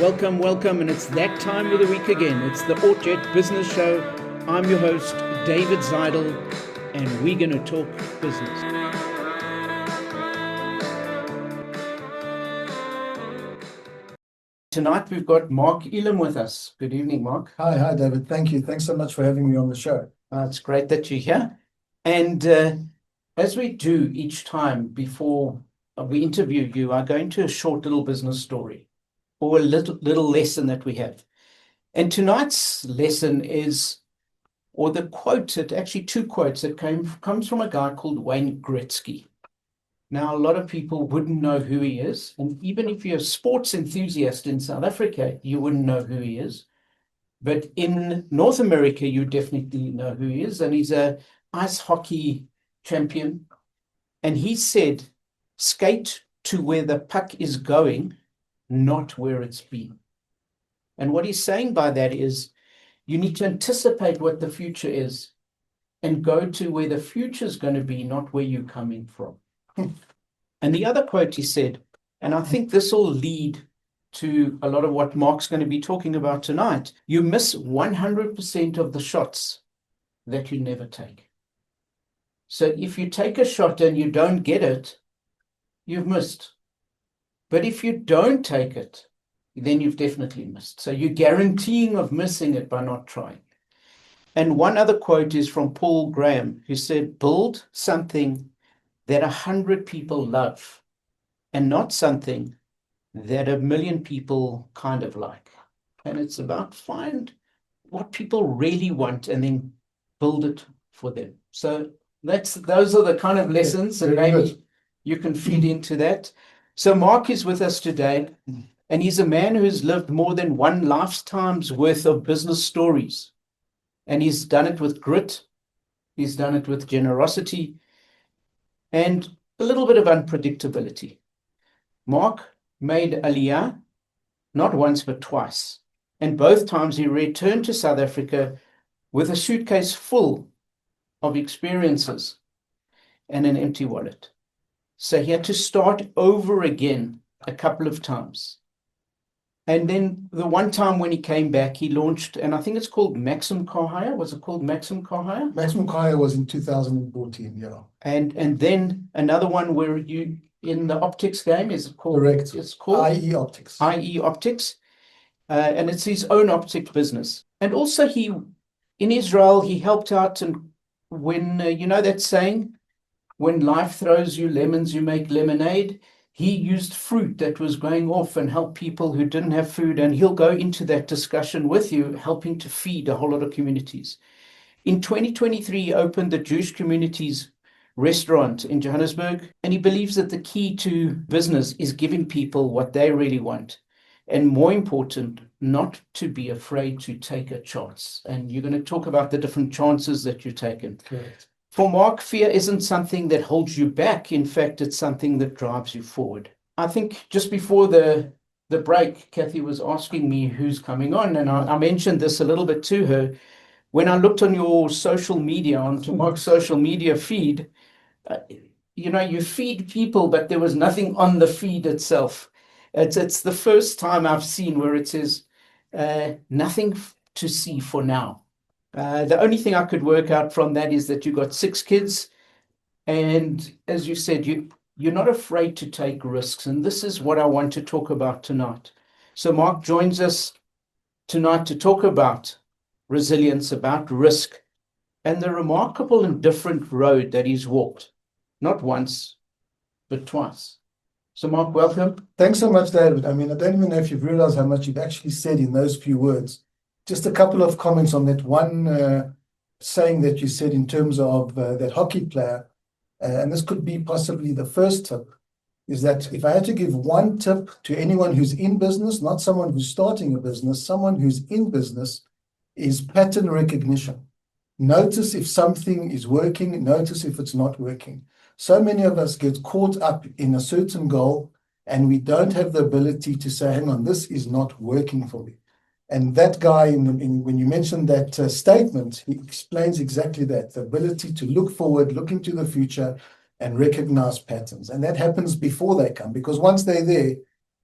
Welcome, welcome, and it's that time of the week again. It's the Ort Jet Business Show. I'm your host, David Zidel, and we're going to talk business. Tonight we've got Mark Eilim with us. Good evening, Mark. Hi, David. Thank you. Thanks so much for having me on the show. It's great that you're here. And as we do each time before we interview you, I go into a short little business story or a little lesson that we have. And tonight's lesson is, or the quote, actually two quotes that comes from a guy called Wayne Gretzky. Now, a lot of people wouldn't know who he is. And even if you're a sports enthusiast in South Africa, you wouldn't know who he is. But in North America, you definitely know who he is. And he's an ice hockey champion. And he said, skate to where the puck is going, not where it's been. And what he's saying by that is you need to anticipate what the future is and go to where the future is going to be, not where you're coming from. And the other quote he said, and I think this will lead to a lot of what Mark's going to be talking about tonight, you miss 100% of the shots that you never take. So if you take a shot and you don't get it, you've missed. But if you don't take it, then you've definitely missed. So you're guaranteeing of missing it by not trying. And one other quote is from Paul Graham, who said, build something that 100 people love and not something that 1 million people kind of like. And it's about find what people really want and then build it for them. So those are the kind of lessons, and maybe you can feed into that. So Mark is with us today, and he's a man who's lived more than one lifetime's worth of business stories. And he's done it with grit, he's done it with generosity, and a little bit of unpredictability. Mark made Aliyah not once but twice. And both times he returned to South Africa with a suitcase full of experiences and an empty wallet. So he had to start over again a couple of times. And then the one time when he came back, he launched, and I think it's called Maxim Car Hire. Was it called Maxim Car Hire? Maximum Car Hire was in 2014, yeah. And then another one where you, in the optics game, is it called? Correct. It's called IE Optics. IE Optics. And it's his own optic business. And also in Israel, he helped out, and when, you know that saying, when life throws you lemons, you make lemonade. He used fruit that was going off and helped people who didn't have food. And he'll go into that discussion with you, helping to feed a whole lot of communities. In 2023, he opened the Jewish Communities restaurant in Johannesburg. And he believes that the key to business is giving people what they really want. And more important, not to be afraid to take a chance. And you're going to talk about the different chances that you've taken. Correct. For Mark, fear isn't something that holds you back. In fact, it's something that drives you forward. I think just before the break, Kathy was asking me who's coming on, and I mentioned this a little bit to her. When I looked on your social media, onto Mark's social media feed, you feed people, but there was nothing on the feed itself. It's the first time I've seen where it says, nothing to see for now. The only thing I could work out from that is that you got 6 kids. And as you said, you're not afraid to take risks. And this is what I want to talk about tonight. So Mark joins us tonight to talk about resilience, about risk, and the remarkable and different road that he's walked, not once, but twice. So Mark, welcome. Thanks so much, David. I mean, I don't even know if you've realized how much you've actually said in those few words. Just a couple of comments on that one saying that you said in terms of that hockey player, and this could be possibly the first tip, is that if I had to give one tip to anyone who's in business, not someone who's starting a business, someone who's in business, is pattern recognition. Notice if something is working, notice if it's not working. So many of us get caught up in a certain goal and we don't have the ability to say, hang on, this is not working for me. And that guy, when you mentioned that statement, he explains exactly that, the ability to look forward, look into the future, and recognize patterns. And that happens before they come, because once they're there,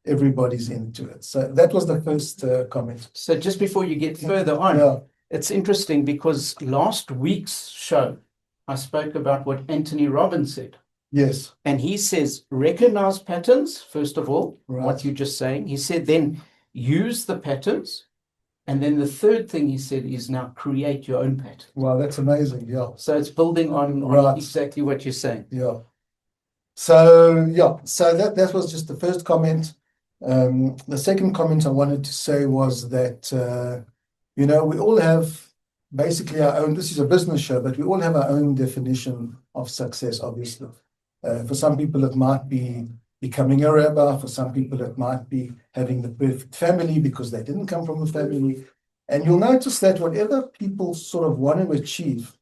everybody's into it. So that was the first comment. So just before you get further on, Yeah. it's interesting because last week's show, I spoke about what Anthony Robbins said. Yes. And he says, recognize patterns, first of all, Right. what you're just saying. He said, then use the patterns. And then the third thing he said is now create your own pattern. Wow, that's amazing. Yeah. So it's building on Right. exactly what you're saying. Yeah. So that was just the first comment. The second comment I wanted to say was that we all have basically our own. This is a business show, but we all have our own definition of success, obviously. For some people, it might be becoming a rabbi. For some people, it might be having the perfect family because they didn't come from a family. And you'll notice that whatever people sort of want to achieve,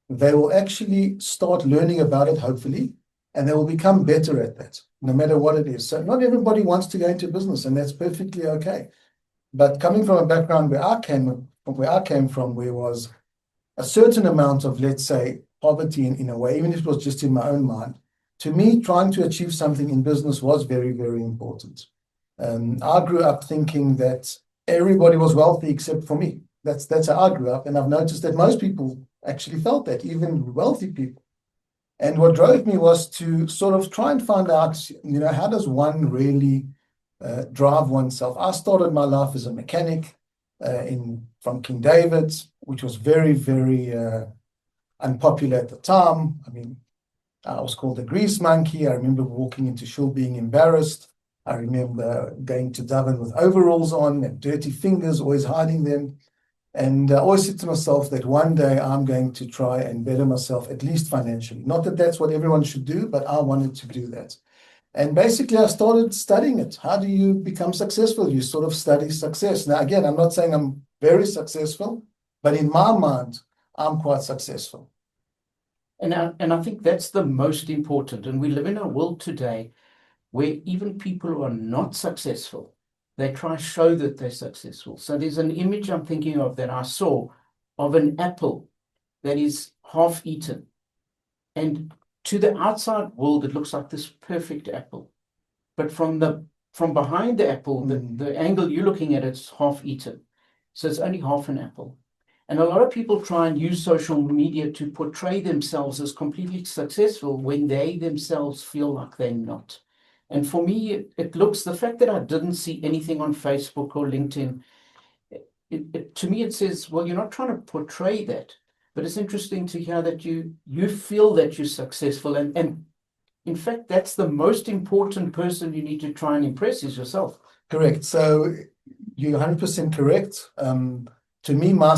they will actually start learning about it, hopefully, and they will become better at that, no matter what it is. So not everybody wants to go into business, and that's perfectly okay. But coming from a background where I came from, where was a certain amount of, let's say, poverty in a way, even if it was just in my own mind, to me, trying to achieve something in business was very, very important. I grew up thinking that everybody was wealthy except for me. That's how I grew up, and I've noticed that most people actually felt that, even wealthy people. And what drove me was to sort of try and find out, how does one really drive oneself? I started my life as a mechanic from King David's, which was very, very unpopular at the time. I mean, I was called a grease monkey. I remember walking into shul being embarrassed. I remember going to Durban with overalls on and dirty fingers, always hiding them. And I always said to myself that one day I'm going to try and better myself, at least financially. Not that that's what everyone should do, but I wanted to do that. And basically, I started studying it. How do you become successful? You sort of study success. Now, again, I'm not saying I'm very successful, but in my mind, I'm quite successful. And I think that's the most important. And we live in a world today where even people who are not successful, they try to show that they're successful. So there's an image I'm thinking of that I saw of an apple that is half eaten. And to the outside world, it looks like this perfect apple. But from behind the apple, the angle you're looking at, it's half eaten. So it's only half an apple. And a lot of people try and use social media to portray themselves as completely successful when they themselves feel like they're not. And for me, it looks, the fact that I didn't see anything on Facebook or LinkedIn, to me, it says, well, you're not trying to portray that. But it's interesting to hear that you feel that you're successful. And in fact, that's the most important person you need to try and impress is yourself. Correct. So you're 100% correct. To me, my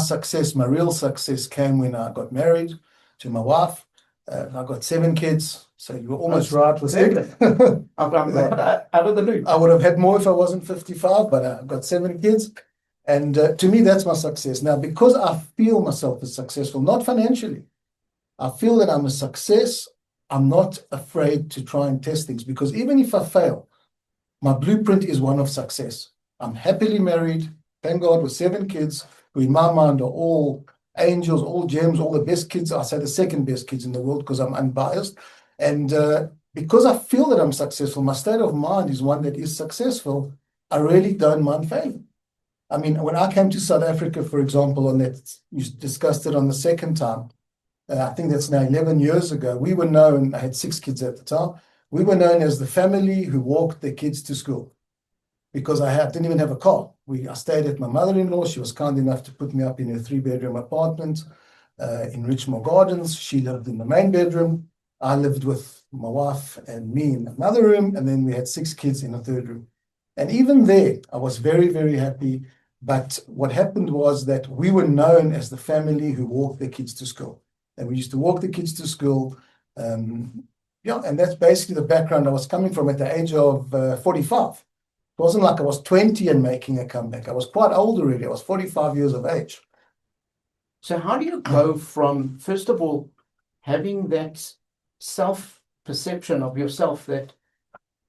real success came when I got married to my wife. I got 7 kids. So you were almost right with it. I'm out of the loop. I would have had more if I wasn't 55, but I got 7 kids. And to me, that's my success. Now, because I feel myself as successful, not financially, I feel that I'm a success. I'm not afraid to try and test things because even if I fail, my blueprint is one of success. I'm happily married, thank God, with 7 kids, who in my mind are all angels, all gems, all the best kids. I say the second best kids in the world because I'm unbiased. And because I feel that I'm successful, my state of mind is one that is successful. I really don't mind failing. I mean, when I came to South Africa, for example, on that, you discussed it on the second time, I think that's now 11 years ago, we were known, I had 6 kids at the time, we were known as the family who walked their kids to school because I didn't even have a car. I stayed at my mother-in-law. She was kind enough to put me up in a 3-bedroom apartment in Richmond Gardens. She lived in the main bedroom. I lived with my wife and me in another room, and then we had 6 kids in a 3rd room. And even there, I was very, very happy. But what happened was that we were known as the family who walked their kids to school. And we used to walk the kids to school. And that's basically the background I was coming from at the age of 45. It wasn't like I was 20 and making a comeback. I was quite old already. I was 45 years of age. So how do you go from, first of all, having that self-perception of yourself that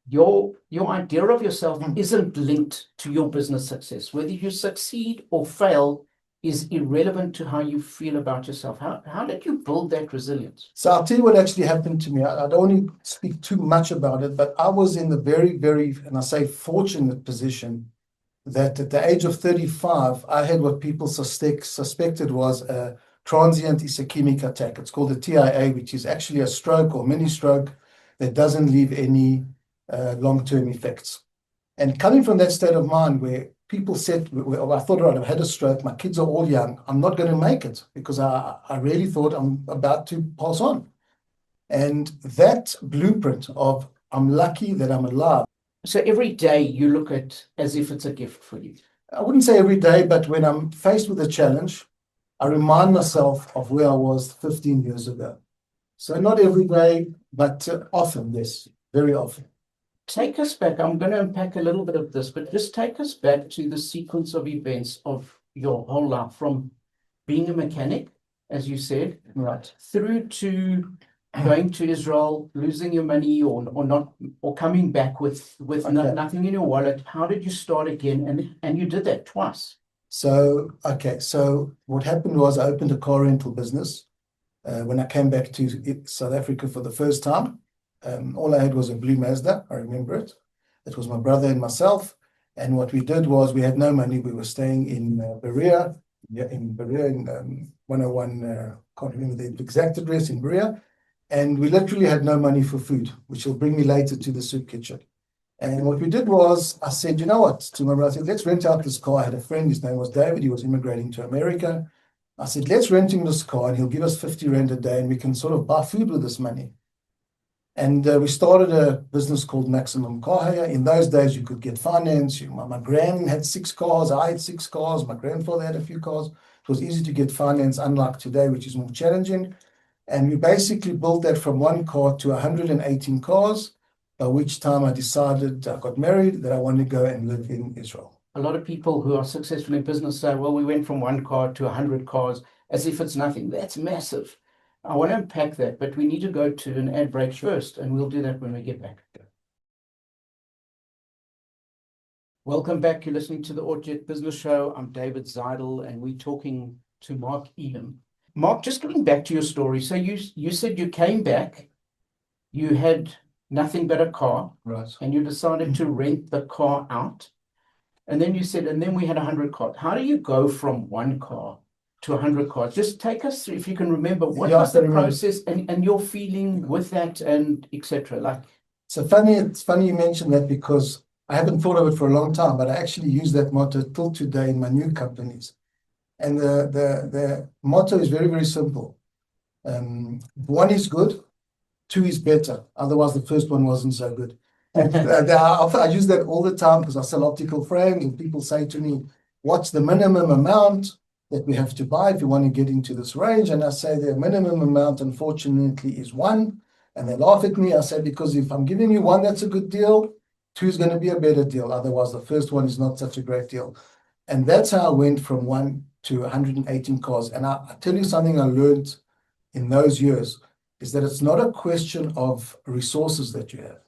your idea of yourself isn't linked to your business success. Whether you succeed or fail is irrelevant to how you feel about yourself. How did you build that resilience? So I'll tell you what actually happened to me. I don't want to speak too much about it, but I was in the very, very, and I say fortunate position that at the age of 35, I had what people suspected was a transient ischemic attack. It's called a TIA, which is actually a stroke or mini stroke that doesn't leave any long-term effects. And coming from that state of mind where people said, well, I thought, right, I've had a stroke, my kids are all young, I'm not going to make it because I really thought I'm about to pass on. And that blueprint of I'm lucky that I'm alive. So every day you look at as if it's a gift for you. I wouldn't say every day, but when I'm faced with a challenge, I remind myself of where I was 15 years ago. So not every day, but often, yes, very often. Take us back. I'm going to unpack a little bit of this, but just take us back to the sequence of events of your whole life, from being a mechanic, as you said, right, through to going to Israel, losing your money or not, or coming back with nothing in your wallet. How did you start again? And you did that twice. So what happened was I opened a car rental business when I came back to South Africa for the first time. All I had was a blue Mazda. I remember it. It was my brother and myself. And what we did was we had no money. We were staying in Berea, in 101, can't remember the exact address, in Berea. And we literally had no money for food, which will bring me later to the soup kitchen. And what we did was, I said, you know what, to my brother, I said, let's rent out this car. I had a friend, his name was David. He was immigrating to America. I said, let's rent him this car and he'll give us 50 Rand a day and we can sort of buy food with this money. And we started a business called Maximum Car Hire. In those days, you could get finance. My gran had 6 cars. I had 6 cars. My grandfather had a few cars. It was easy to get finance, unlike today, which is more challenging. And we basically built that from 1 car to 118 cars, by which time I decided, I got married, that I wanted to go and live in Israel. A lot of people who are successful in business say, well, we went from 1 car to 100 cars as if it's nothing. That's massive. I want to unpack that, but we need to go to an ad break first, and we'll do that when we get back. Welcome back. You're listening to the Ort Jet Business Show. I'm David Zidel, and we're talking to Mark Eilim. Mark, just going back to your story. So you said you came back, you had nothing but a car, right, and you decided to rent the car out. And then you said, and then we had 100 cars. How do you go from 1 car to 100 cars? Just take us through, if you can remember, what was the process and your feeling with that, and etc. Like, so it's funny you mentioned that, because I haven't thought of it for a long time, but I actually use that motto till today in my new companies. And the motto is very, very simple. 1 is good, 2 is better. Otherwise, the first one wasn't so good. And I use that all the time because I sell optical frames, and people say to me, what's the minimum amount that we have to buy if you want to get into this range? And I say the minimum amount, unfortunately, is 1. And they laugh at me. I say, because if I'm giving you 1, that's a good deal. 2 is going to be a better deal. Otherwise, the first one is not such a great deal. And that's how I went from 1 to 118 cars. And I tell you something I learned in those years is that it's not a question of resources that you have.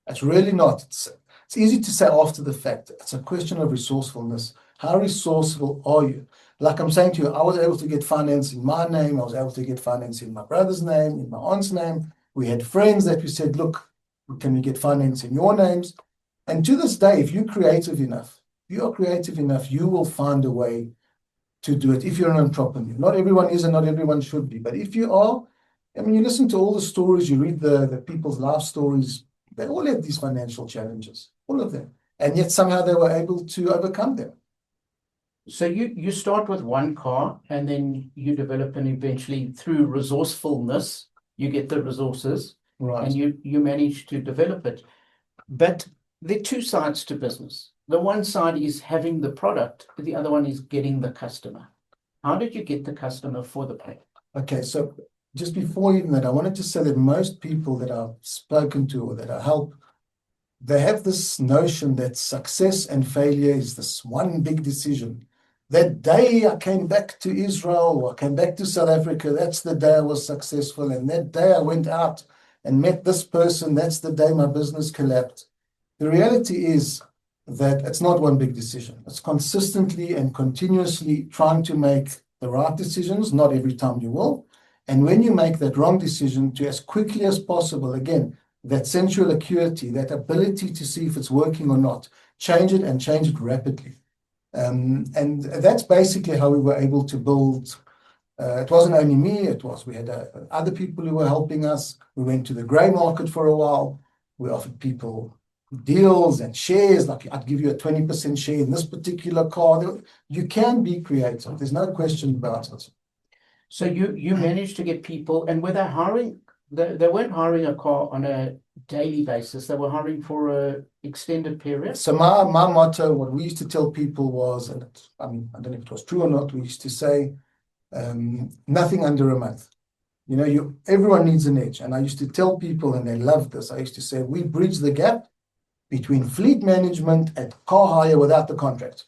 It's really not. It's easy to say after the fact. It's a question of resourcefulness. How resourceful are you? Like I'm saying to you, I was able to get finance in my name. I was able to get finance in my brother's name, in my aunt's name. We had friends that we said, look, can we get finance in your names? And to this day, if you're creative enough, you will find a way to do it if you're an entrepreneur. Not everyone is and not everyone should be. But if you are, I mean, you listen to all the stories, you read the people's life stories, they all had these financial challenges, all of them. And yet somehow they were able to overcome them. So you start with 1 car, and then you develop, and eventually through resourcefulness, you get the resources, right, and you manage to develop it. But there are 2 sides to business. The one side is having the product, but the other one is getting the customer. How did you get the customer for the product? Okay, so just before even that, I wanted to say that most people that I've spoken to or that I help, they have this notion that success and failure is this one big decision. That day I came back to Israel or I came back to South Africa, that's the day I was successful. And that day I went out and met this person, that's the day my business collapsed. The reality is that it's not one big decision. It's consistently and continuously trying to make the right decisions, not every time you will. And when you make that wrong decision, to as quickly as possible, again, that sensual acuity, that ability to see if it's working or not, change it and change it rapidly. And that's basically how we were able to build. It wasn't only me, we had other people who were helping us. We went to the grey market for a while. We offered people deals and shares, like I'd give you a 20% share in this particular car. You can be creative. There's no question about it. So you managed to get people, and were they hiring? They weren't hiring a car on a daily basis. They were hiring for an extended period. So my motto, what we used to tell people was, and I don't know if it was true or not, we used to say, nothing under a month. Everyone needs an edge. And I used to tell people, and they loved this, I used to say, we bridge the gap between fleet management and car hire without the contract.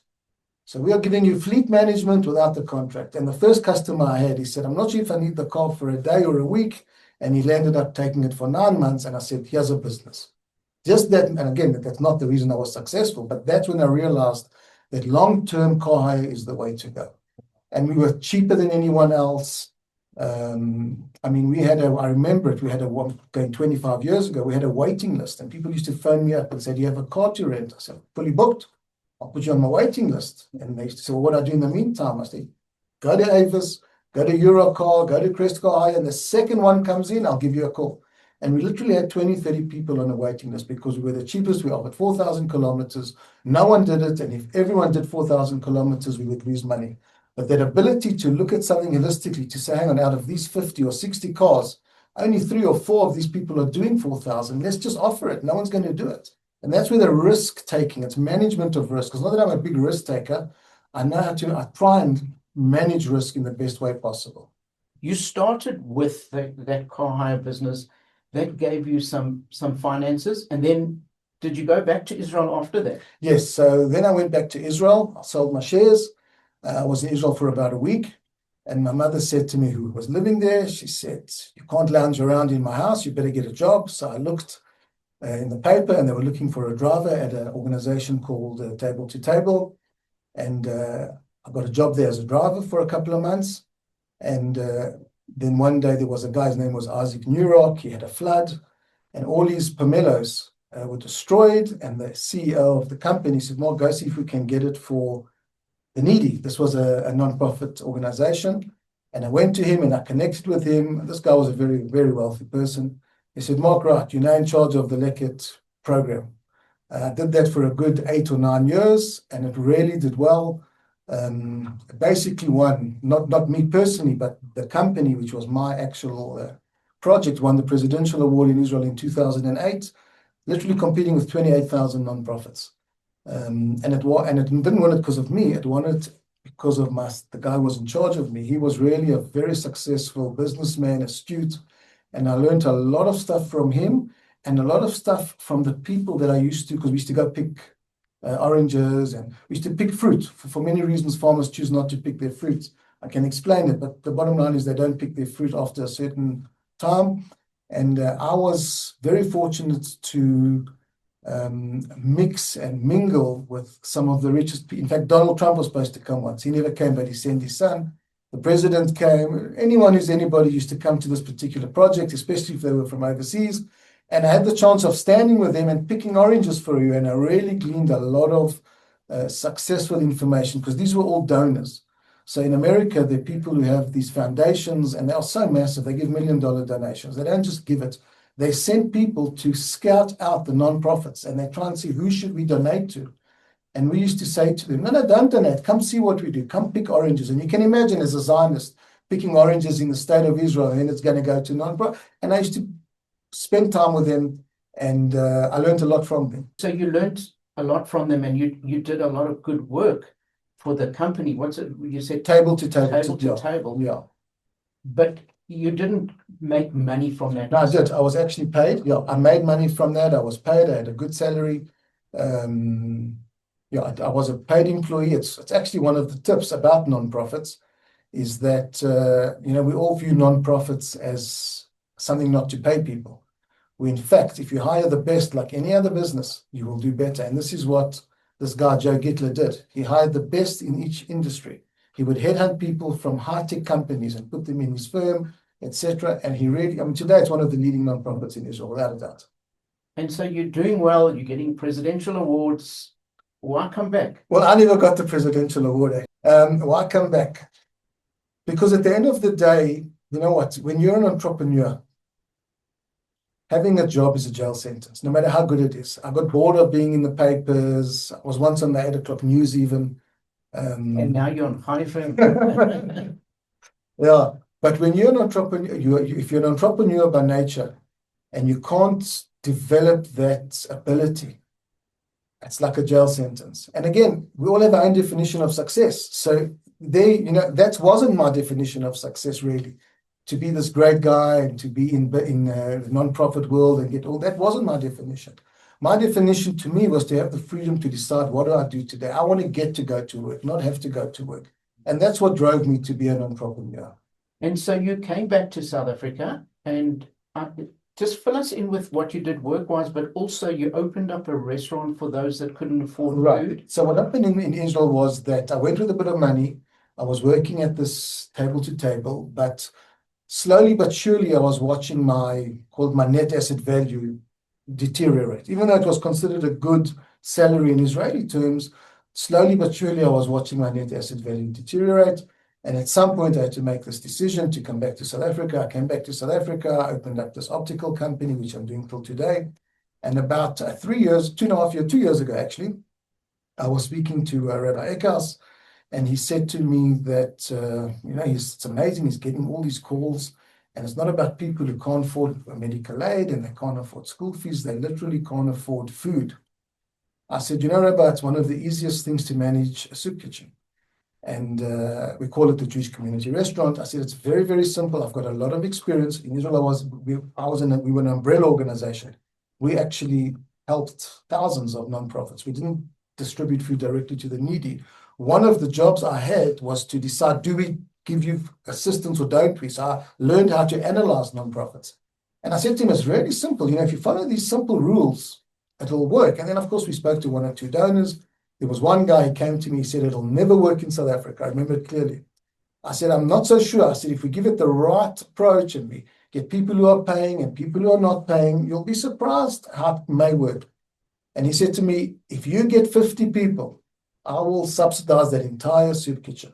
So we are giving you fleet management without the contract. And the first customer I had, he said, I'm not sure if I need the car for a day or a week. And he ended up taking it for 9 months. And I said, here's a business. Just that, and again, that's not the reason I was successful, but that's when I realized that long-term car hire is the way to go. And we were cheaper than anyone else. I remember it, we had going 25 years ago, we had a waiting list, and people used to phone me up and say, do you have a car to rent? I said, fully booked. I'll put you on my waiting list. And they used to say, well, what do I do in the meantime? I said, go to Avis, go to Eurocar, go to Crest Car Hire, and the second one comes in, I'll give you a call. And we literally had 20, 30 people on a waiting list because we were the cheapest. We offered 4,000 kilometers. No one did it. And if everyone did 4,000 kilometers, we would lose money. But that ability to look at something holistically, to say, hang on, out of these 50 or 60 cars, only 3 or 4 of these people are doing 4,000. Let's just offer it. No one's going to do it. And that's where the risk taking, it's management of risk. Because not that I'm a big risk taker, I try and manage risk in the best way possible. You started with that car hire business that gave you some finances, and then did you go back to Israel after that? Yes. So then I went back to Israel. I sold my shares. I was in Israel for about a week, and my mother said to me, who was living there, she said, you can't lounge around in my house, you better get a job. So I looked in the paper, and they were looking for a driver at an organization called Table to Table, and I got a job there as a driver for a couple of months. And then one day there was a guy, his name was Isaac Newrock, he had a flood, and all his pomelos were destroyed, and the CEO of the company said, Mark, go see if we can get it for the needy. This was a non-profit organization. And I went to him and I connected with him. This guy was a very, very wealthy person. He said, Mark, right, you're now in charge of the Leket program. I did that for a good 8 or 9 years, and it really did well. Basically won, not me personally, but the company, which was my actual project, won the presidential award in Israel in 2008, literally competing with 28,000 non-profits. And it didn't win it because of me. It won it because of the guy who was in charge of me. He was really a very successful businessman, astute, and I learned a lot of stuff from him and a lot of stuff from the people that I used to, because we used to go pick oranges, and we used to pick fruit. For many reasons, farmers choose not to pick their fruit. I can explain it, but the bottom line is they don't pick their fruit after a certain time. And I was very fortunate to mix and mingle with some of the richest people. In fact, Donald Trump was supposed to come once. He never came, but he sent his son. The president came. Anyone who's anybody used to come to this particular project, especially if they were from overseas. And I had the chance of standing with them and picking oranges for you. And I really gleaned a lot of successful information, because these were all donors. So in America, there are people who have these foundations, and they are so massive. They give $1 million donations. They don't just give it. They send people to scout out the nonprofits, and they try and see, who should we donate to? And we used to say to them, no, don't donate. Come see what we do. Come pick oranges. And you can imagine, as a Zionist, picking oranges in the state of Israel, and it's going to go to nonprofit. And I used to spend time with them, and I learned a lot from them. So you learned a lot from them, and you did a lot of good work for the company. What's it? You said table to table. Table to table. Yeah. But you didn't make money from that. No, I did. I was actually paid. Yeah, I made money from that. I was paid. I had a good salary. Yeah, I was a paid employee. It's actually one of the tips about nonprofits is that we all view nonprofits as something not to pay people. In fact, if you hire the best, like any other business, you will do better. And this is what this guy, Joe Gittler, did. He hired the best in each industry. He would headhunt people from high-tech companies and put them in his firm, etc. And he really, I mean, today it's one of the leading non-profits in Israel, without a doubt. And so you're doing well, you're getting presidential awards. Why come back? Well, I never got the presidential award. Why come back? Because at the end of the day, you know what? When you're an entrepreneur, having a job is a jail sentence, no matter how good it is. I got bored of being in the papers. I was once on the 8 o'clock news even. And now you're on Haifa. Yeah, but when you're an entrepreneur, if you're an entrepreneur by nature and you can't develop that ability, it's like a jail sentence. And again, we all have our own definition of success. So that wasn't my definition of success, really. To be this great guy and to be in the non-profit world and get all that wasn't my definition. My definition to me was to have the freedom to decide, what do I do today? I want to get to go to work, not have to go to work. And that's what drove me to be an entrepreneur. And so you came back to South Africa, and just fill us in with what you did work-wise, but also you opened up a restaurant for those that couldn't afford food. So what happened in Israel was that I went with a bit of money. I was working at this table to table, but slowly but surely I was watching my net asset value deteriorate. Even though it was considered a good salary in Israeli terms, slowly but surely I was watching my net asset value deteriorate. And at some point I had to make this decision to come back to South Africa. I came back to South Africa, I opened up this optical company, which I'm doing till today. And about 2 years ago actually, I was speaking to Rabbi Eckhaus, and he said to me that, it's amazing, he's getting all these calls, and it's not about people who can't afford medical aid and they can't afford school fees, they literally can't afford food. I said, Rabbi, it's one of the easiest things to manage a soup kitchen. And we call it the Jewish Community Restaurant. I said, it's very, very simple. I've got a lot of experience. In Israel, we were an umbrella organization. We actually helped thousands of nonprofits. We didn't distribute food directly to the needy. One of the jobs I had was to decide, do we give you assistance or don't we? So I learned how to analyze nonprofits. And I said to him, it's really simple. If you follow these simple rules, it'll work. And then, of course, we spoke to 1 or 2 donors. There was one guy who came to me, he said, it'll never work in South Africa. I remember it clearly. I said, I'm not so sure. I said, if we give it the right approach and we get people who are paying and people who are not paying, you'll be surprised how it may work. And he said to me, if you get 50 people, I will subsidize that entire soup kitchen.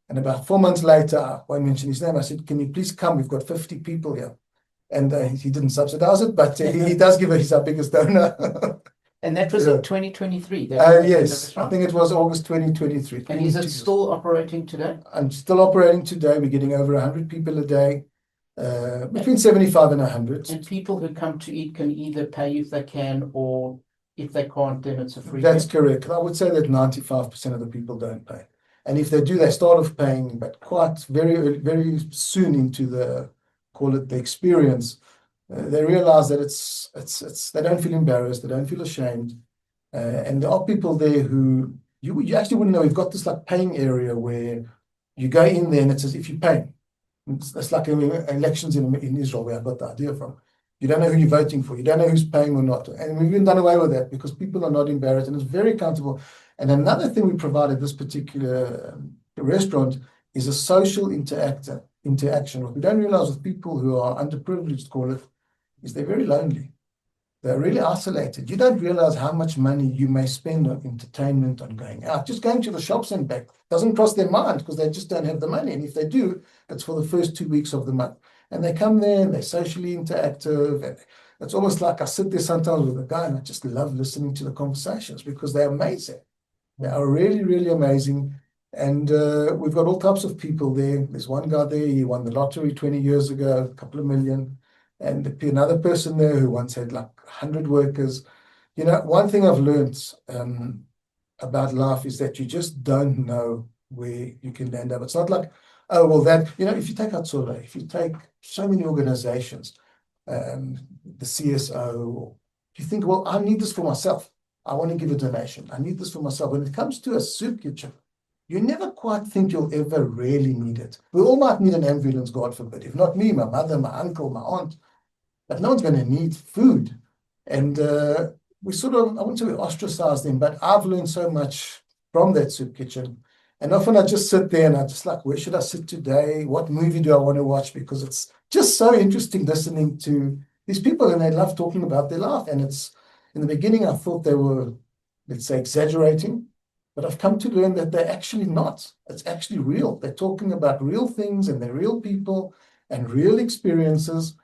And about 4 months later, I won't mention his name, I said, can you please come? We've got 50 people here. And he didn't subsidize it, but he does give it. He's our biggest donor. And that was in 2023? Yes, I think it was August 2023. And is it still operating today? I'm still operating today. We're getting over 100 people a day, between 75 and 100. And people who come to eat can either pay if they can, or if they can't, then it's a free That's correct. I would say that 95% of the people don't pay. And if they do, they start off paying, but quite very, very soon into the experience, they realize that they don't feel embarrassed, they don't feel ashamed. And there are people there who you actually wouldn't know. We've got this like paying area where you go in there and it's as if you're paying. It's like elections in Israel, where I got the idea from. You don't know who you're voting for. You don't know who's paying or not. And we've even done away with that because people are not embarrassed and it's very accountable. And another thing we provided this particular restaurant is a social interaction. What we don't realize with people who are underprivileged, call it, is they're very lonely. They're really isolated. You don't realize how much money you may spend on entertainment, on going out. Just going to the shops and back doesn't cross their mind because they just don't have the money. And if they do, it's for the first 2 weeks of the month. And they come there and they're socially interactive. And it's almost like I sit there sometimes with a guy and I just love listening to the conversations because they're amazing. They are really, really amazing. And we've got all types of people there. There's one guy there, he won the lottery 20 years ago, a couple of million. And another person there who once had like 100 workers. One thing I've learned about life is that you just don't know where you can end up. It's not like, oh, well, if you take Atzora, if you take so many organizations, the CSO, you think, well, I need this for myself. I want to give a donation. I need this for myself. When it comes to a soup kitchen, you never quite think you'll ever really need it. We all might need an ambulance, God forbid. If not me, my mother, my uncle, my aunt. But no one's going to need food. And we sort of, I wouldn't say we ostracized them, but I've learned so much from that soup kitchen. And often I just sit there and I just like, where should I sit today? What movie do I want to watch? Because it's just so interesting listening to these people, and they love talking about their life. And it's, in the beginning, I thought they were, let's say, exaggerating, but I've come to learn that they're actually not. It's actually real. They're talking about real things, and they're real people and real experiences.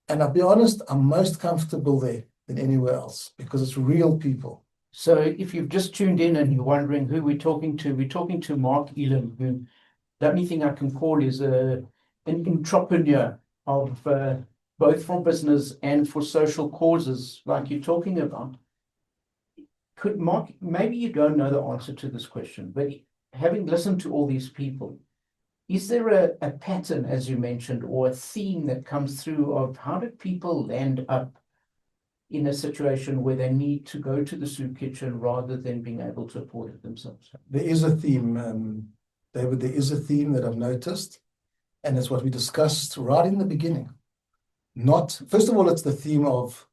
And I'll be honest, I'm most comfortable there than anywhere else because it's real people. So if you've just tuned in and you're wondering who we're talking to Mark Eilim, who the only thing I can call is an entrepreneur of both for business and for social causes like you're talking about. Could Mark, maybe you don't know the answer to this question, but having listened to all these people, is there a pattern, as you mentioned, or a theme that comes through of how did people land up in a situation where they need to go to the soup kitchen rather than being able to afford it themselves? There is a theme, David, there is a theme that I've noticed, and it's what we discussed right in the beginning. First of all, it's the theme of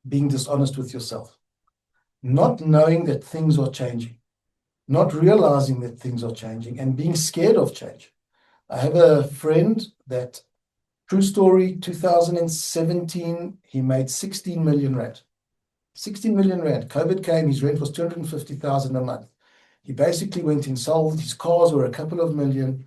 being dishonest with yourself, not knowing that things are changing, not realizing that things are changing, and being scared of change. I have a friend that, true story, 2017, he made 16 million rand. 16 million rand. COVID came, his rent was 250,000 a month. He basically went and sold, his cars were a couple of million.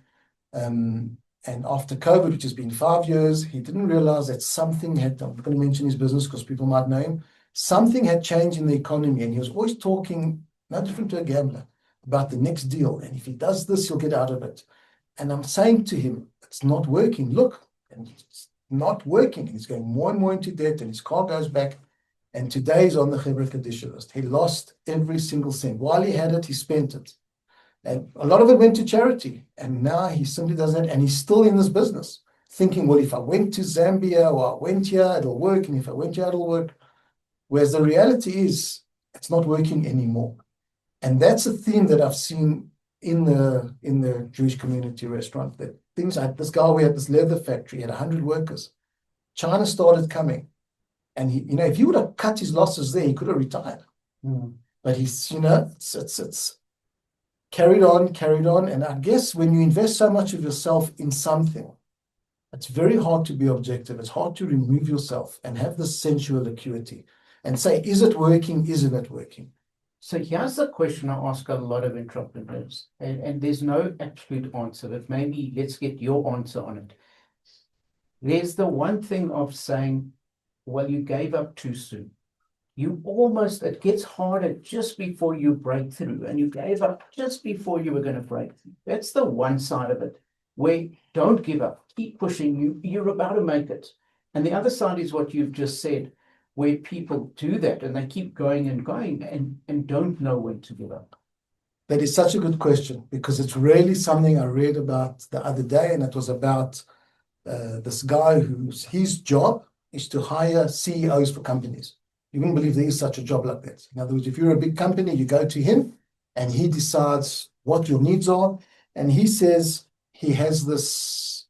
And after COVID, which has been 5 years, he didn't realize that something had, I'm not going to mention his business because people might know him, something had changed in the economy. And he was always talking, no different to a gambler, about the next deal. And if he does this, he'll get out of it. And I'm saying to him, it's not working. Look, and it's not working. He's going more and more into debt, and his car goes back. And today he's on the Gebrek condition list. He lost every single cent. While he had it, he spent it. And a lot of it went to charity. And now he simply doesn't, and he's still in this business, thinking, well, if I went to Zambia or I went here, it'll work. And if I went here, it'll work. Whereas the reality is, it's not working anymore. And that's a theme that I've seen in the Jewish community restaurant, that things like this guy, we had this leather factory, had 100 workers. China started coming. And he, if he would have cut his losses there, he could have retired. But he's, it's carried on. And I guess when you invest so much of yourself in something, it's very hard to be objective. It's hard to remove yourself and have this sensual acuity and say, is it working? Isn't it working? So here's the question I ask a lot of entrepreneurs, and there's no absolute answer, but maybe let's get your answer on it. There's the one thing of saying, well, you gave up too soon. It gets harder just before you break through, and you gave up just before you were going to break through. That's the one side of it, where don't give up, keep pushing, you're about to make it. And the other side is what you've just said, where people do that and they keep going and don't know when to give up. That is such a good question, because it's really something I read about the other day, and it was about this guy his job is to hire CEOs for companies. You wouldn't believe there is such a job like that. In other words, if you're a big company, you go to him and he decides what your needs are. And he says he has this,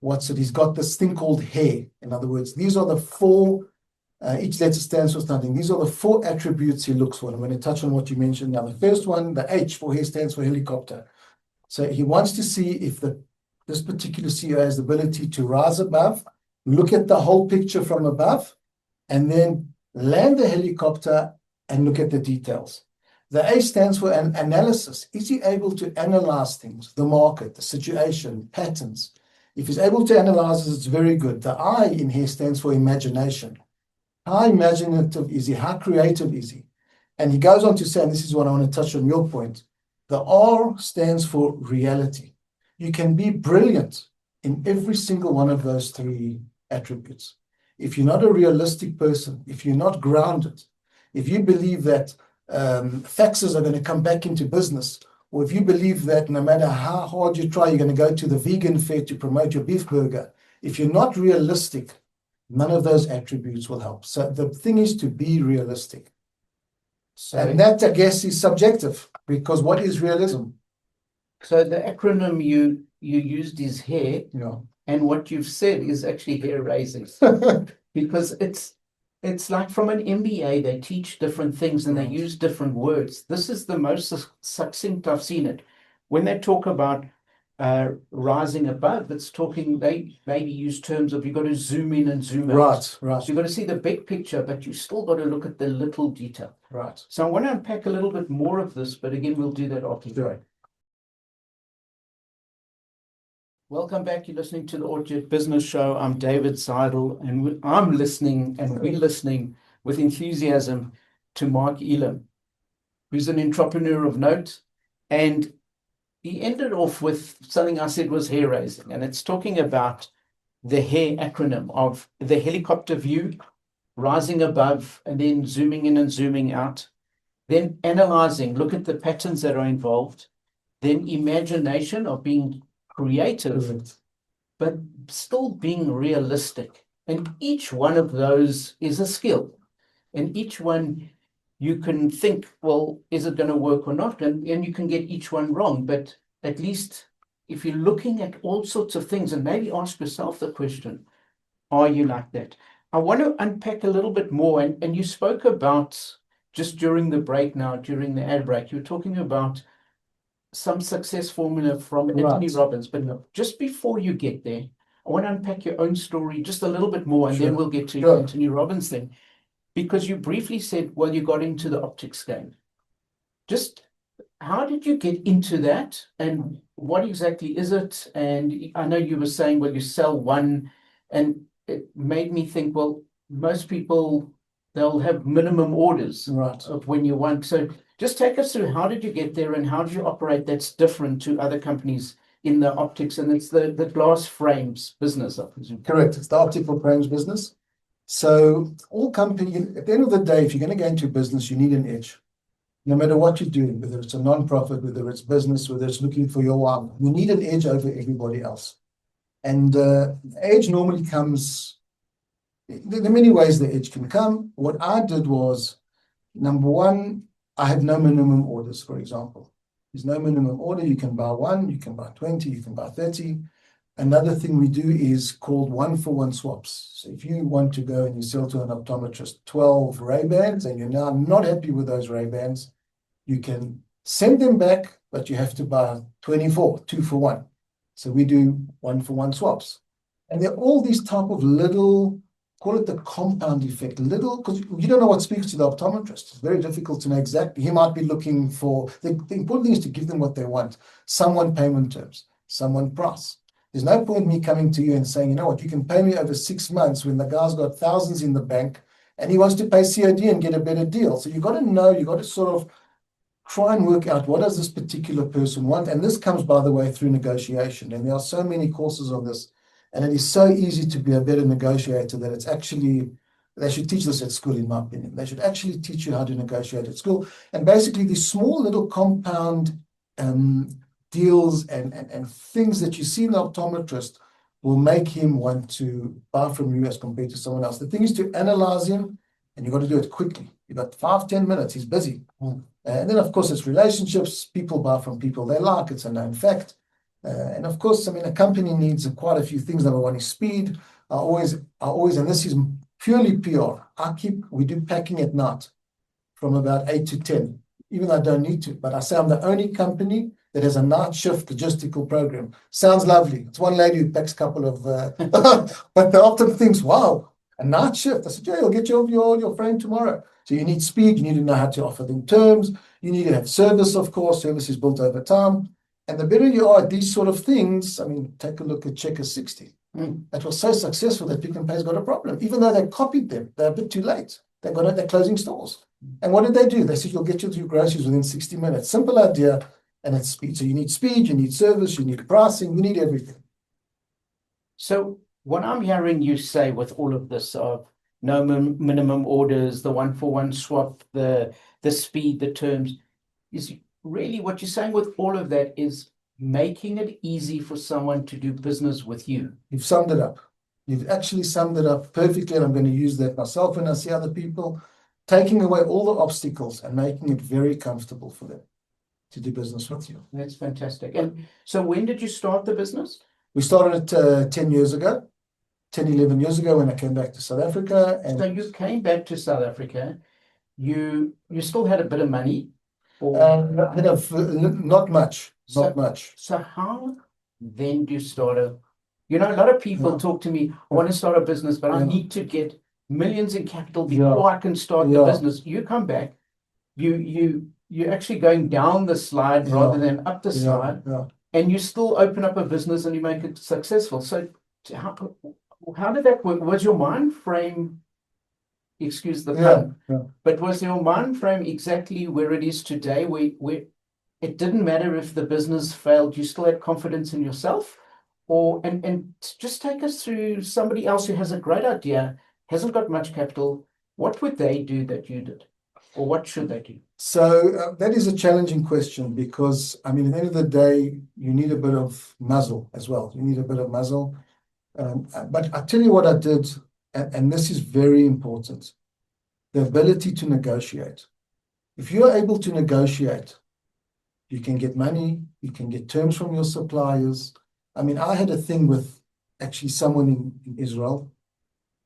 he's got this thing called HAIR. In other words, these are the four, each letter stands for something. These are the four attributes he looks for. I'm going to touch on what you mentioned now. The first one, the H for HAIR, stands for helicopter. So he wants to see if this particular CEO has the ability to rise above, look at the whole picture from above, and then land the helicopter and look at the details. The A stands for an analysis. Is he able to analyze things, the market, the situation, patterns? If he's able to analyze it, it's very good. The I in here stands for imagination. How imaginative is he? How creative is he? And he goes on to say, and this is what I want to touch on your point, the R stands for reality. You can be brilliant in every single one of those three attributes. If you're not a realistic person, if you're not grounded, if you believe that faxes are going to come back into business, or if you believe that no matter how hard you try, you're going to go to the vegan fair to promote your beef burger, if you're not realistic, none of those attributes will help. So the thing is to be realistic. And that, I guess, is subjective, because what is realism? So the acronym you used is HAIR. Yeah. And what you've said is actually hair raising, because it's It's like from an MBA, they teach different things and they Right. use different words. This is the most succinct I've seen it. When they talk about rising above, it's talking, they maybe use terms of you've got to zoom in and zoom out. Right, right, So you've got to see the big picture, but you still got to look at the little detail. right. So I want to unpack a little bit more of this, but again, we'll do that after the break. Welcome back. You're listening to the Ort Jet Business Show. I'm David Zidel, and I'm listening, and we're listening with enthusiasm to Mark Eilim, who's an entrepreneur of note. And he ended off with something I said was hair raising, and it's talking about the HAIR acronym of the helicopter view, rising above, and then zooming in and zooming out, then analyzing, look at the patterns that are involved, then imagination of being creative, Correct. but still being realistic. And each one of those is a skill. And each one you can think, well, is it going to work or not? And you can get each one wrong. But at least if you're looking at all sorts of things, and maybe ask yourself the question, are you like that? I want to unpack a little bit more. And you spoke about just during the break now, during the ad break, you were talking about some success formula from Anthony Right. Robbins. But just before you get there, I want to unpack your own story just a little bit more, and then Sure. we'll get to Sure. Anthony Robbins thing. Because you briefly said, well, you got into the optics game. Just how did you get into that, and what exactly is it? And I know you were saying, well, you sell one, and it made me think, well, most people, they'll have minimum orders Right. of when you want. So just take us through, how did you get there and how do you operate that's different to other companies in the optics? And it's the glass frames business, I presume. Correct. It's the optical frames business. So all companies, at the end of the day, if you're going to go into business, you need an edge. No matter what you're doing, whether it's a non-profit, whether it's business, whether it's looking for your one, you need an edge over everybody else. And edge normally comes, there are many ways the edge can come. What I did was, number one, I have no minimum orders, for example. There's no minimum order. You can buy one, you can buy 20, you can buy 30. Another thing we do is called one-for-one swaps. So if you want to go and you sell to an optometrist 12 Ray-Bans and you're now not happy with those Ray-Bans, you can send them back, but you have to buy 24, 2-for-1. So we do one-for-one swaps. And there are all these type of little, call it the compound effect, little, because you don't know what speaks to the optometrist. It's very difficult to know exactly. He might be looking for, the important thing is to give them what they want. Some want payment terms, some want price. There's no point me coming to you and saying, you know what, you can pay me over 6 months when the guy's got thousands in the bank and he wants to pay COD and get a better deal. So you've got to know, you've got to sort of try and work out what does this particular person want. And this comes, by the way, through negotiation. And there are so many courses on this. And it is so easy to be a better negotiator that it's actually, they should teach this at school, in my opinion. They should actually teach you how to negotiate at school. And basically these small little compound deals and things that you see in the optometrist will make him want to buy from you as compared to someone else. The thing is to analyze him, and you've got to do it quickly. You've got 5-10 minutes, he's busy. And then, of course, it's relationships. People buy from people they like. It's a known fact. And of course, I mean, a company needs quite a few things. Number one is speed. I always, and this is purely PR. We do packing at night from about 8 to 10, even though I don't need to. But I say I'm the only company that has a night shift logistical program. Sounds lovely. It's one lady who packs a couple of, but they often thinks, wow, a night shift. I said, yeah, you'll get your frame tomorrow. So you need speed. You need to know how to offer them terms. You need to have service, of course. Service is built over time. And the better you are at these sort of things, I mean, take a look at Checker 60. That was so successful that Pick n Pay's got a problem. Even though they copied them, they're a bit too late. They're closing stores. And what did they do? They said, you'll get your groceries within 60 minutes. Simple idea, and it's speed. So you need speed, you need service, you need pricing, you need everything. So what I'm hearing you say with all of this of no minimum orders, the one-for-one swap, the speed, the terms, is really what you're saying with all of that is making it easy for someone to do business with you. You've summed it up. You've actually summed it up perfectly, and I'm going to use that myself when I see other people, taking away all the obstacles and making it very comfortable for them to do business with you. That's fantastic. And so when did you start the business? We started it 10 years ago. 10, 11 years ago when I came back to South Africa. And so you came back to South Africa. You still had a bit of money, or not much, not much. So how then do you start a? A lot of people talk to me. I want to start a business, but I need to get millions in capital before I can start the business. You come back, you're actually going down the slide rather than up the slide, and you still open up a business and you make it successful. So how did that work? Was your mind frame, excuse the pun, but was your mind frame exactly where it is today, where it didn't matter if the business failed, you still had confidence in yourself? Or and just take us through somebody else who has a great idea, hasn't got much capital. What would they do that you did? Or what should they do? So that is a challenging question because, I mean, at the end of the day, you need a bit of muzzle as well. You need a bit of muzzle. But I tell you what I did, and this is very important, the ability to negotiate. If you're able to negotiate, you can get money, you can get terms from your suppliers. I mean, I had a thing with actually someone in Israel,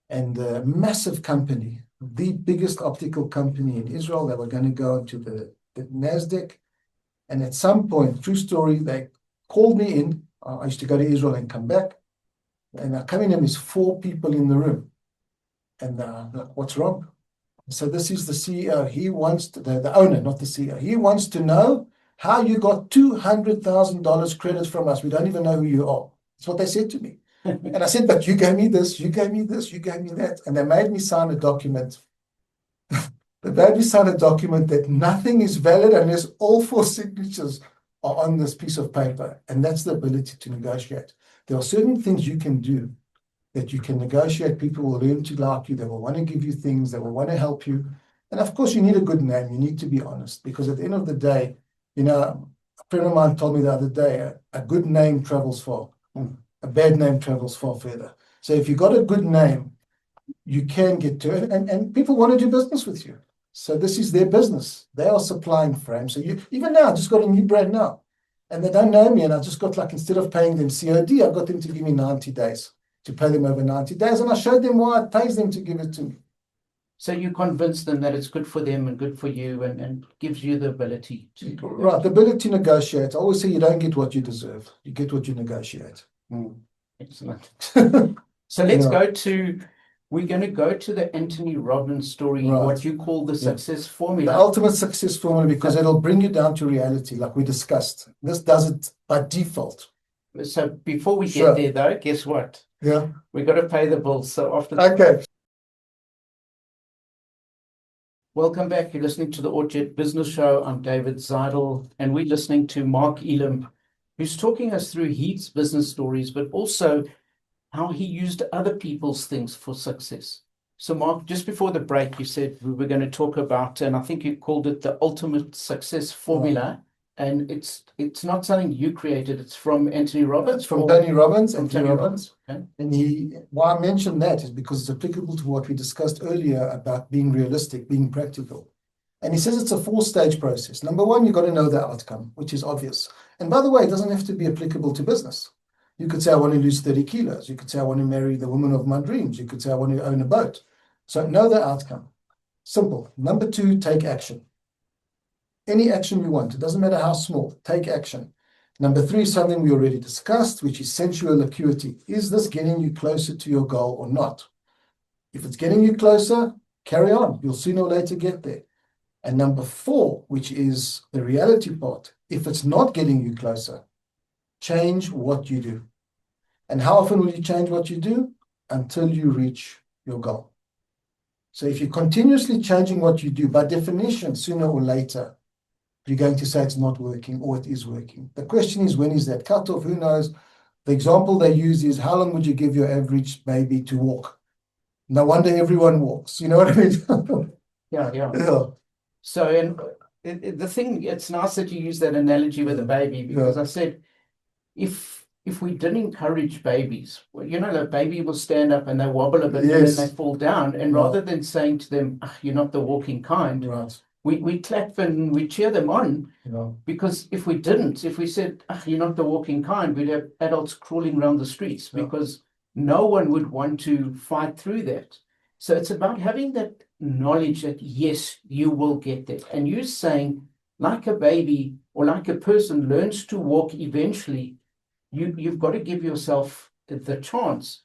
and a massive company, the biggest optical company in Israel. They were going to go into the NASDAQ. And at some point, true story, they called me in. I used to go to Israel and come back. And I come in and there's 4 people in the room. And like, what's wrong? So this is the CEO. He wants to, the owner, not the CEO. He wants to know how you got $200,000 credit from us. We don't even know who you are. That's what they said to me. And I said, but you gave me this, you gave me this, you gave me that. And they made me sign a document. They made me sign a document that nothing is valid unless all 4 signatures are on this piece of paper. And that's the ability to negotiate. There are certain things you can do that you can negotiate. People will learn to like you. They will want to give you things. They will want to help you. And of course, you need a good name. You need to be honest, because at the end of the day, a friend of mine told me the other day, a good name travels far. A bad name travels far further. So if you've got a good name, you can get to it. And people want to do business with you. So this is their business. They are supplying frames. So even now, I just got a new brand now. And they don't know me. And I just got, like, instead of paying them COD, I got them to give me 90 days, to pay them over 90 days. And I showed them why it pays them to give it to me. So you convince them that it's good for them and good for you, and gives you the ability to... Right, the ability to negotiate. I always say you don't get what you deserve. You get what you negotiate. Excellent. So let's go to... We're going to go to the Anthony Robbins story, what you call the success formula. The ultimate success formula, because it'll bring you down to reality, like we discussed. This does it by default. So before we get there, though, guess what? Yeah. We've got to pay the bills. So after... Okay. Welcome back. You're listening to the Ort Jet Business Show. I'm David Zidel, and we're listening to Mark Eilim, who's talking us through his business stories, but also how he used other people's things for success. So Mark, just before the break, you said we were going to talk about, and I think you called it the ultimate success formula. And it's not something you created. It's from Anthony Robbins. It's from Tony Robbins. From Tony Robbins. Okay. And why I mentioned that is because it's applicable to what we discussed earlier about being realistic, being practical. And he says it's a 4-stage process. Number 1, you've got to know the outcome, which is obvious. And by the way, it doesn't have to be applicable to business. You could say, I want to lose 30 kilos. You could say, I want to marry the woman of my dreams. You could say, I want to own a boat. So know the outcome. Simple. Number 2, take action. Any action you want. It doesn't matter how small. Take action. Number 3 is something we already discussed, which is sensual acuity. Is this getting you closer to your goal or not? If it's getting you closer, carry on. You'll sooner or later get there. And number 4, which is the reality part, if it's not getting you closer, change what you do. And how often will you change what you do? Until you reach your goal. So if you're continuously changing what you do, by definition, sooner or later, you're going to say it's not working or it is working. The question is, when is that cutoff? Who knows? The example they use is, how long would you give your average baby to walk? No wonder everyone walks. You know what I mean? Yeah. So, and the thing, it's nice that you use that analogy with a baby, because I said, if we didn't encourage babies, well, the baby will stand up and they wobble a bit and then they fall down. And rather than saying to them, you're not the walking kind, we clap and we cheer them on. Because if we didn't, if we said, you're not the walking kind, we'd have adults crawling around the streets because no one would want to fight through that. So it's about having that knowledge that, yes, you will get there. And you're saying, like a baby or like a person learns to walk eventually, you've got to give yourself the chance.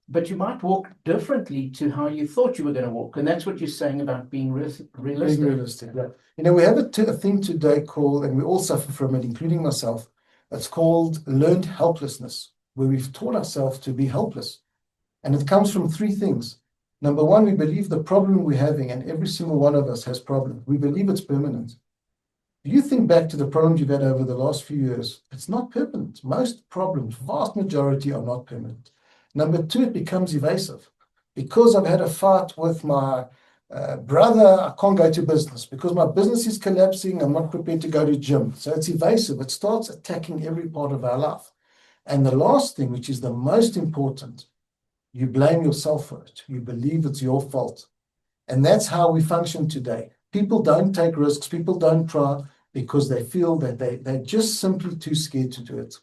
But you might walk differently to how you thought you were going to walk. And that's what you're saying about being realistic. Being realistic, yeah. You know, we have a thing today called, and we all suffer from it, including myself, it's called learned helplessness, where we've taught ourselves to be helpless. And it comes from three things. Number one, we believe the problem we're having, and every single one of us has problems, we believe it's permanent. If you think back to the problems you've had over the last few years, it's not permanent. Most problems, vast majority, are not permanent. Number two, it becomes evasive. Because I've had a fight with my brother, I can't go to business. Because my business is collapsing, I'm not prepared to go to gym. So it's evasive. It starts attacking every part of our life. And the last thing, which is the most important, you blame yourself for it. You believe it's your fault. And that's how we function today. People don't take risks. People don't try because they feel that they're just simply too scared to do it.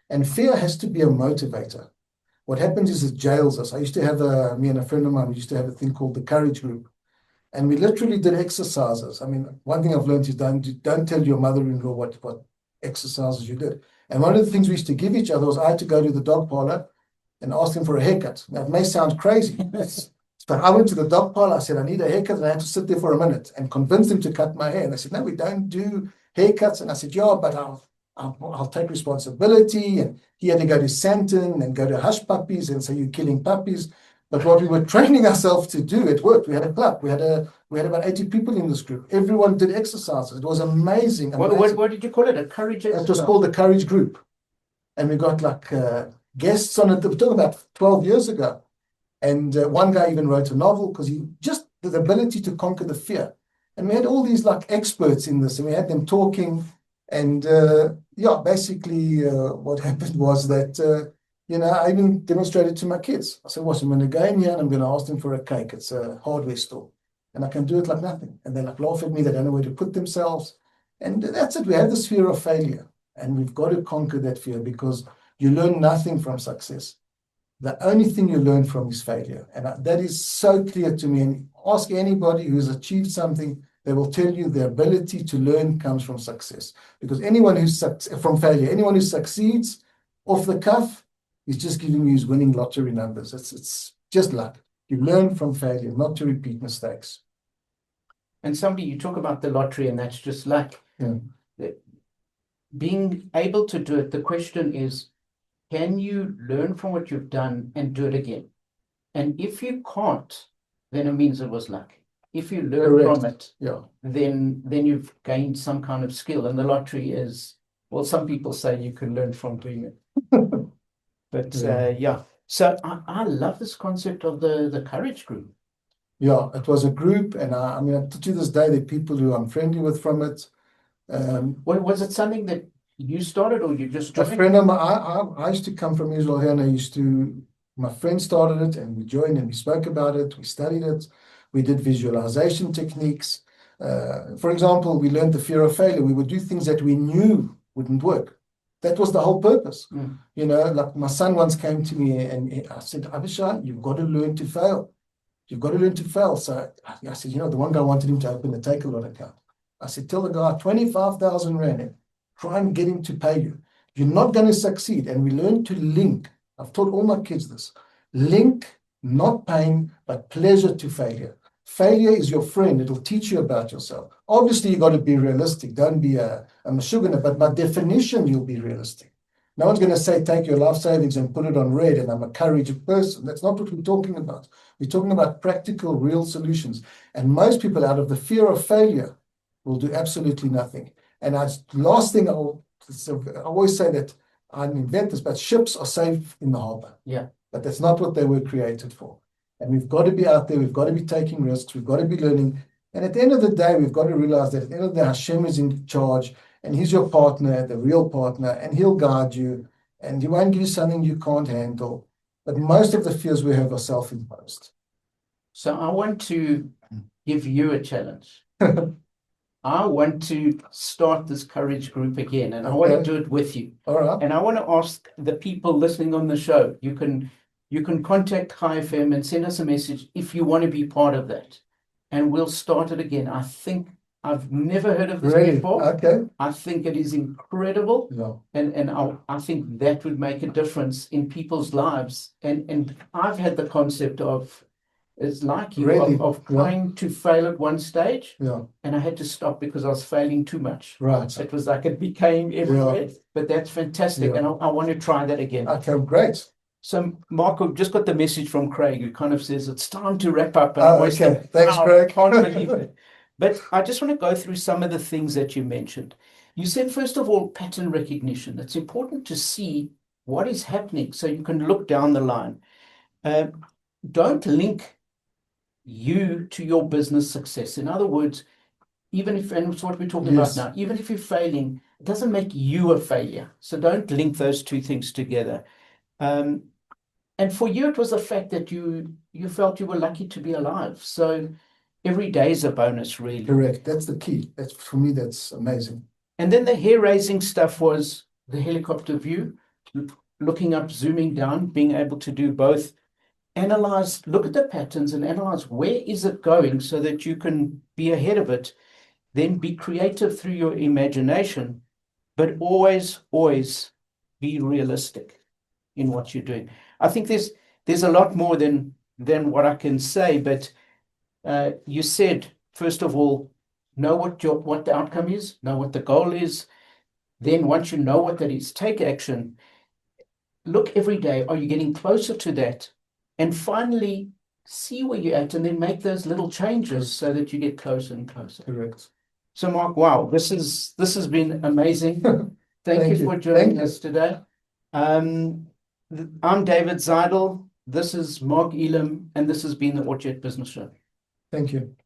And fear has to be a motivator. What happens is it jails us. I used to have me and a friend of mine, we used to have a thing called the courage group. And we literally did exercises. I mean, one thing I've learned is don't tell your mother-in-law what exercises you did. And one of the things we used to give each other was I had to go to the dog parlor and ask them for a haircut. Now, it may sound crazy. But I went to the dog parlor. I said, I need a haircut. And I had to sit there for a minute and convince them to cut my hair. And they said, no, we don't do haircuts. And I said, yeah, but I'll take responsibility. And he had to go to Santon and go to hush puppies and say, you're killing puppies. But what we were training ourselves to do, it worked. We had a club. We had about 80 people in this group. Everyone did exercises. It was amazing. What did you call it? A courage exercise? It was called the Courage Group. And we got like guests on it. We're talking about 12 years ago. And one guy even wrote a novel because he just the ability to conquer the fear. And we had all these like experts in this, and we had them talking. And basically what happened was that, I even demonstrated to my kids. I said, I'm going to go in here and I'm going to ask them for a cake. It's a hardware store. And I can do it like nothing. And they like laugh at me. They don't know where to put themselves. And that's it. We have this fear of failure. And we've got to conquer that fear because you learn nothing from success. The only thing you learn from is failure. And that is so clear to me. And ask anybody who's achieved something, they will tell you the ability to learn comes from success. Because anyone who's from failure, anyone who succeeds off the cuff is just giving you his winning lottery numbers. It's just luck. You learn from failure, not to repeat mistakes. And you talk about the lottery, and that's just luck. Yeah. Being able to do it, the question is, can you learn from what you've done and do it again? And if you can't, then it means it was luck. If you learn from it, then you've gained some kind of skill. And the lottery is, well, some people say you can learn from doing it. But so I love this concept of the courage group. Yeah, it was a group, and I mean, to this day, there are people who I'm friendly with from it. Was it something that you started, or you just joined? A friend of mine, I used to come from Israel here, and my friend started it, and we joined, and we spoke about it, we studied it, we did visualization techniques. For example, we learned the fear of failure. We would do things that we knew wouldn't work. That was the whole purpose. Like my son once came to me and I said, Abishai, you've got to learn to fail. You've got to learn to fail. So I said, the one guy wanted him to open a take-a-lot account. I said, tell the guy 25,000 Rand, try and get him to pay you. You're not going to succeed. And we learn to link. I've taught all my kids this. Link, not pain, but pleasure to failure. Failure is your friend. It'll teach you about yourself. Obviously, you've got to be realistic. Don't be a mashugana, but by definition, you'll be realistic. No one's going to say, take your life savings and put it on red, and I'm a courage person. That's not what we're talking about. We're talking about practical, real solutions. And most people, out of the fear of failure, will do absolutely nothing. And last thing, I always say that I invent this, but ships are safe in the harbor. Yeah. But that's not what they were created for. And we've got to be out there. We've got to be taking risks. We've got to be learning. And at the end of the day, we've got to realize that at the end of the day, Hashem is in charge, and he's your partner, the real partner, and he'll guide you, and he won't give you something you can't handle. But most of the fears we have are self-imposed. So I want to give you a challenge. I want to start this courage group again, and I want to do it with you. All right. And I want to ask the people listening on the show, you can you can contact High FM and send us a message if you want to be part of that. And we'll start it again. I think I've never heard of this Really? before. Okay. I think it is incredible. Yeah. And I think that would make a difference in people's lives. And I've had the concept of, it's like you, Really? of Yeah. trying to fail at one stage. Yeah. And I had to stop because I was failing too much. Right. It was like it became everywhere. Yeah. But that's fantastic. Yeah. And I want to try that again. Okay, great. So, Mark, I've just got the message from Craig, who kind of says it's time to wrap up. And I always Okay. think, Thanks, wow, Craig. I can't believe it. But I just want to go through some of the things that you mentioned. You said, first of all, pattern recognition. It's important to see what is happening so you can look down the line. Don't link you to your business success. In other words, even if, and it's what we're talking Yes. about now, even if you're failing, it doesn't make you a failure. So don't link those two things together. And for you, it was the fact that you felt you were lucky to be alive. So every day is a bonus, really. Correct. That's the key. That's, for me, that's amazing. And then the hair-raising stuff was the helicopter view, looking up, zooming down, being able to do both. Analyze, look at the patterns and analyze where is it going so that you can be ahead of it. Then be creative through your imagination, but always, always be realistic in what you're doing. I think there's a lot more than what I can say, but you said, first of all, know what the outcome is, know what the goal is. Then once you know what that is, take action. Look every day, are you getting closer to that? And finally, see where you're at and then make those little changes so that you get closer and closer. Correct. So Mark, wow, this has been amazing. Thank you for joining us today. I'm David Zidel. This is Mark Eilim, and this has been the Ort Jet Business Show. Thank you.